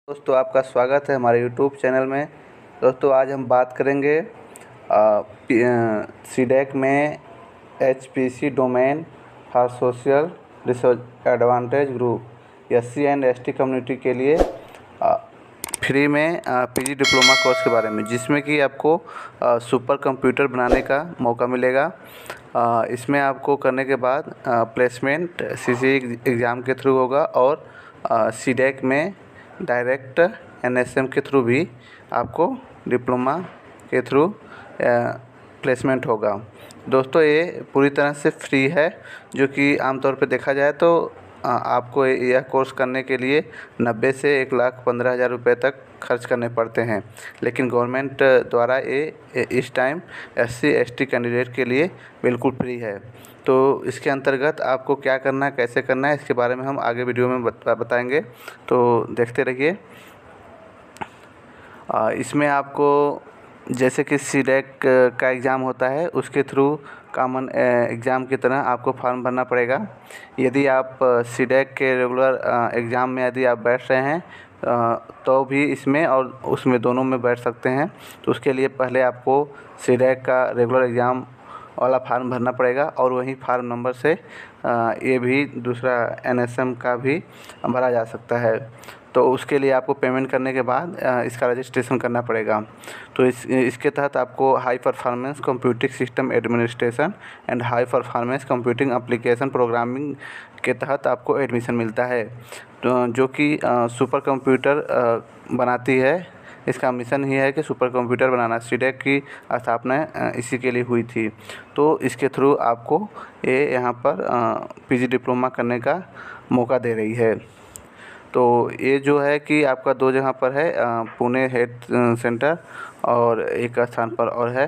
दोस्तों, आपका स्वागत है हमारे यूट्यूब चैनल में। दोस्तों, आज हम बात करेंगे सीडेक में HPC domain for social disadvantage group SC and ST community के लिए फ्री में PG डिप्लोमा कोर्स के बारे में, जिसमें कि आपको सुपर कंप्यूटर बनाने का मौका मिलेगा। इसमें आपको करने के बाद प्लेसमेंट CCE एग्ज़ाम के थ्रू होगा और सीडेक में डायरेक्ट NSM के थ्रू भी आपको डिप्लोमा के थ्रू प्लेसमेंट होगा। दोस्तों, ये पूरी तरह से फ्री है, जो कि आमतौर पर देखा जाए तो आपको यह कोर्स करने के लिए 90 से 1,15,000 रुपये तक खर्च करने पड़ते हैं, लेकिन गवर्नमेंट द्वारा ये इस टाइम SC ST कैंडिडेट के लिए बिल्कुल फ्री है। तो इसके अंतर्गत आपको क्या करना है, कैसे करना है, इसके बारे में हम आगे वीडियो में बताएंगे, तो देखते रहिए। इसमें आपको जैसे कि सीडेक का एग्ज़ाम होता है, उसके थ्रू कॉमन एग्ज़ाम की तरह आपको फॉर्म भरना पड़ेगा। यदि आप सीडेक के रेगुलर एग्ज़ाम में यदि आप बैठ रहे हैं तो भी इसमें और उसमें दोनों में बैठ सकते हैं। तो उसके लिए पहले आपको सीडेक का रेगुलर एग्ज़ाम वाला फार्म भरना पड़ेगा और वही फार्म नंबर से ये भी दूसरा NSM का भी भरा जा सकता है। तो उसके लिए आपको पेमेंट करने के बाद इसका रजिस्ट्रेशन करना पड़ेगा। तो इसके तहत आपको high performance computing system administration and high performance computing application programming के तहत आपको एडमिशन मिलता है, तो जो कि सुपर कंप्यूटर बनाती है। इसका मिशन ही है कि सुपर कंप्यूटर बनाना। सीडेक की स्थापना इसी के लिए हुई थी। तो इसके थ्रू आपको ये यहाँ पर PG डिप्लोमा करने का मौका दे रही है। तो ये जो है कि आपका 2 जगह पर है, पुणे हेड सेंटर और एक स्थान पर और है।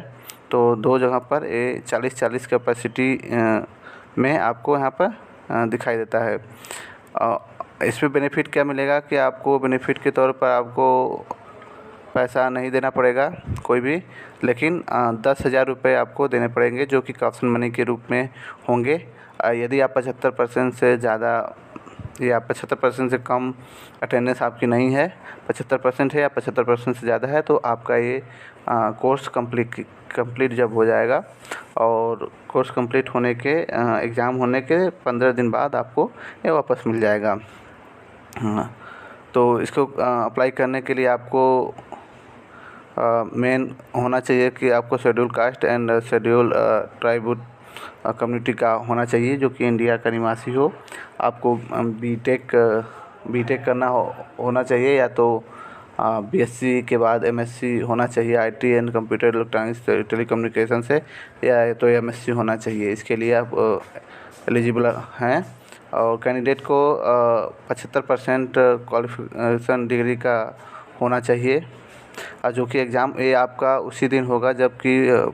तो 2 जगह पर ये 40-40 कैपेसिटी में आपको यहाँ पर दिखाई देता है। इसमें बेनिफिट क्या मिलेगा कि आपको बेनिफिट के तौर पर आपको पैसा नहीं देना पड़ेगा कोई भी, लेकिन 10,000 रुपये आपको देने पड़ेंगे, जो कि कॉशन मनी के रूप में होंगे। यदि आप 75% से ज़्यादा या 75% से कम अटेंडेंस आपकी नहीं है, 75% है या 75% से ज़्यादा है, तो आपका ये कोर्स कंप्लीट जब हो जाएगा और कोर्स कंप्लीट होने के एग्ज़ाम होने के 15 दिन बाद आपको ये वापस मिल जाएगा। तो इसको अप्लाई करने के लिए आपको मेन होना चाहिए कि आपको schedule caste and schedule tribe community का होना चाहिए, जो कि इंडिया का निवासी हो। आपको बीटेक करना होना चाहिए, या तो BSc के बाद MSc होना चाहिए IT and computer electronics telecommunication से, या तो MSc होना चाहिए। इसके लिए आप एलिजिबल हैं और कैंडिडेट को 75% क्वालिफिकेशन डिग्री का होना चाहिए, जो कि एग्ज़ाम ये आपका उसी दिन होगा जबकि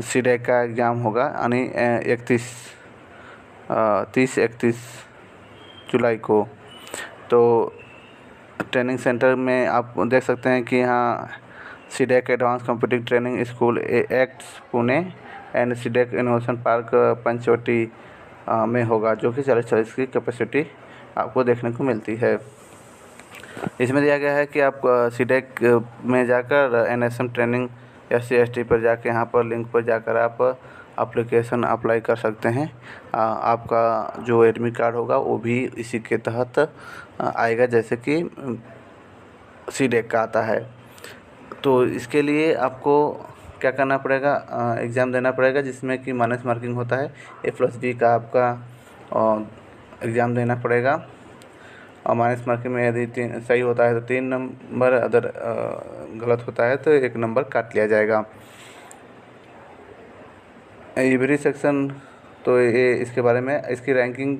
सीडेक का एग्ज़ाम होगा, यानी 30-31 जुलाई को। तो ट्रेनिंग सेंटर में आप देख सकते हैं कि यहाँ CDAC advance computing training school ACTS Pune and CDAC innovation park Panchavati में होगा, जो कि 40-40 की कैपेसिटी आपको देखने को मिलती है। इसमें दिया गया है कि आप सीडेक में जाकर NSM ट्रेनिंग SC ST पर जाकर यहाँ पर लिंक पर जाकर आप एप्लीकेशन अप्लाई कर सकते हैं। आपका जो एडमिट कार्ड होगा वो भी इसी के तहत आएगा, जैसे कि सीडेक का आता है। तो इसके लिए आपको क्या करना पड़ेगा, एग्ज़ाम देना पड़ेगा, जिसमें कि माइनस मार्किंग होता है। A+B का आपका एग्ज़ाम देना पड़ेगा और माइनस मार्किंग में यदि 3 सही होता है तो 3 नंबर, अगर गलत होता है तो 1 नंबर काट लिया जाएगा। एवरी सेक्शन, तो ये इसके बारे में, इसकी रैंकिंग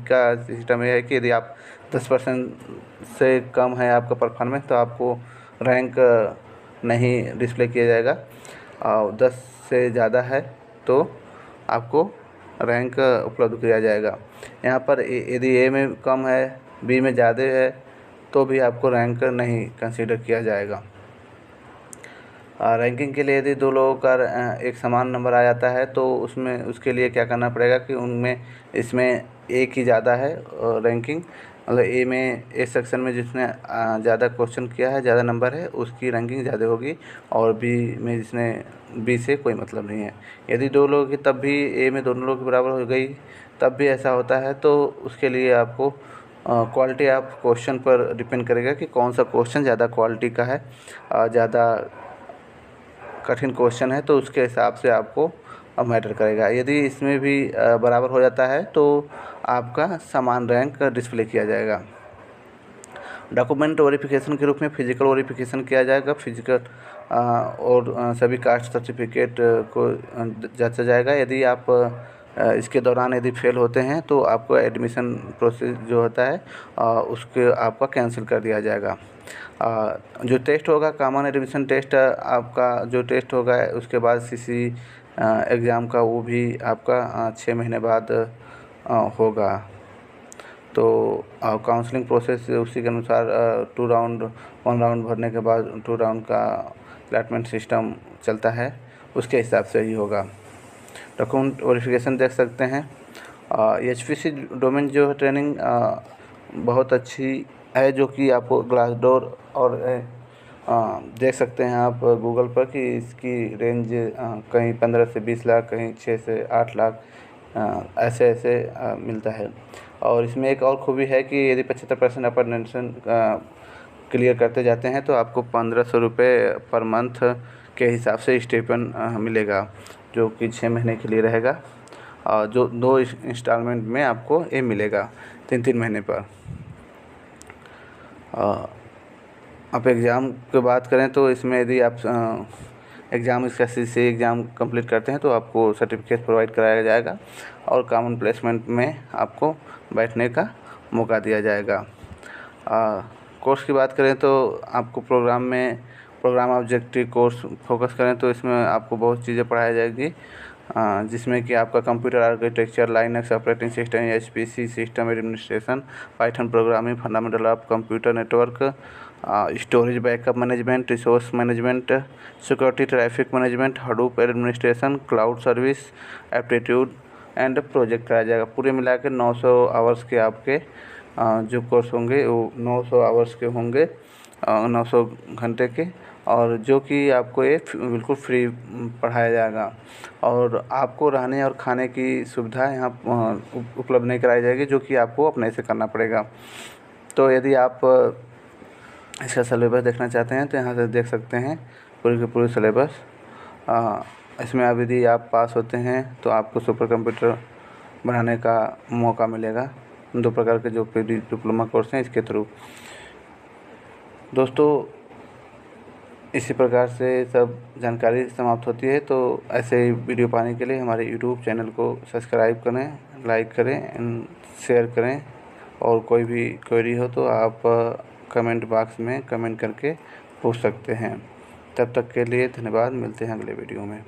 का सिस्टम ये है कि यदि आप 10% से कम है आपका परफॉर्मेंस, तो आपको रैंक नहीं डिस्प्ले किया जाएगा, और 10 से ज़्यादा है तो आपको रैंक उपलब्ध किया जाएगा। यहाँ पर यदि A में कम है, B में ज़्यादा है, तो भी आपको रैंक नहीं कंसीडर किया जाएगा। रैंकिंग के लिए यदि 2 लोगों का एक समान नंबर आ जाता है, तो उसके लिए क्या करना पड़ेगा कि इसमें एक ही ज़्यादा है रैंकिंग, मतलब ए में, ए सेक्शन में जिसने ज़्यादा क्वेश्चन किया है, ज़्यादा नंबर है, उसकी रैंकिंग ज़्यादा होगी, और बी में जिसने, बी से कोई मतलब नहीं है। यदि 2 लोगों की तब भी ए में दोनों लोग के बराबर हो गई, तब भी ऐसा होता है, तो उसके लिए आपको क्वालिटी ऑफ क्वेश्चन पर डिपेंड करेगा कि कौन सा क्वेश्चन ज़्यादा क्वालिटी का है, ज़्यादा कठिन क्वेश्चन है, तो उसके हिसाब से आपको मैटर करेगा। यदि इसमें भी बराबर हो जाता है तो आपका समान रैंक डिस्प्ले किया जाएगा। डॉक्यूमेंट वेरिफिकेशन के रूप में फिजिकल वेरिफिकेशन किया जाएगा। फिजिकल और सभी कास्ट सर्टिफिकेट को जांचा जाएगा। यदि आप इसके दौरान यदि फेल होते हैं तो आपको एडमिशन प्रोसेस जो होता है उसके आपका कैंसिल कर दिया जाएगा। जो टेस्ट होगा, कॉमन एडमिशन टेस्ट, आपका जो टेस्ट होगा उसके बाद सीसी एग्ज़ाम का, वो भी आपका 6 महीने बाद होगा। तो काउंसलिंग प्रोसेस उसी के अनुसार 2 राउंड, 1 राउंड भरने के बाद 2 राउंड का अलॉटमेंट सिस्टम चलता है, उसके हिसाब से ही होगा। डॉक्यूमेंट वेरिफिकेशन देख सकते हैं। HPC डोमेन जो है ट्रेनिंग बहुत अच्छी है, जो कि आपको ग्लासडोर और देख सकते हैं आप गूगल पर कि इसकी रेंज कहीं 15 से 20 लाख, कहीं 6 से 8 लाख ऐसे ऐसे मिलता है। और इसमें एक और खूबी है कि यदि 75% अपर नेशन क्लियर करते जाते हैं तो आपको 1500 रुपये पर मंथ के हिसाब से स्टिपेंड मिलेगा, जो कि 6 महीने के लिए रहेगा, और जो 2 इंस्टॉलमेंट में आपको ये मिलेगा 3-3 महीने पर। अब एग्ज़ाम की बात करें तो इसमें यदि आप एग्ज़ाम इसका CC एग्ज़ाम कंप्लीट करते हैं तो आपको सर्टिफिकेट प्रोवाइड कराया जाएगा, और कॉमन प्लेसमेंट में आपको बैठने का मौका दिया जाएगा। कोर्स की बात करें तो आपको प्रोग्राम ऑब्जेक्टिव कोर्स फोकस करें तो इसमें आपको बहुत चीज़ें पढ़ाई जाएगी, जिसमें कि आपका computer architecture, Linux operating system, HPC system administration, Python programming, fundamental of computer network, storage backup management, resource management, security, traffic management, Hadoop administration, cloud service, aptitude and project कराया जाएगा। पूरे मिला के 900 आवर्स के आपके जो कोर्स होंगे वो 900 आवर्स के होंगे, 900 घंटे के, और जो कि आपको ये बिल्कुल फ्री पढ़ाया जाएगा। और आपको रहने और खाने की सुविधा यहाँ उपलब्ध नहीं कराई जाएगी, जो कि आपको अपने से करना पड़ेगा। तो यदि आप इसका सिलेबस देखना चाहते हैं तो यहाँ से देख सकते हैं पूरी की पूरी सिलेबस। इसमें अब यदि आप पास होते हैं तो आपको सुपर कंप्यूटर बनाने का मौका मिलेगा, 2 प्रकार के जो डिप्लोमा कोर्स हैं इसके थ्रू। दोस्तों, इसी प्रकार से सब जानकारी समाप्त होती है। तो ऐसे ही वीडियो पाने के लिए हमारे यूट्यूब चैनल को सब्सक्राइब करें, लाइक करें एंड शेयर करें, और कोई भी क्वेरी हो तो आप कमेंट बॉक्स में कमेंट करके पूछ सकते हैं। तब तक के लिए धन्यवाद, मिलते हैं अगले वीडियो में।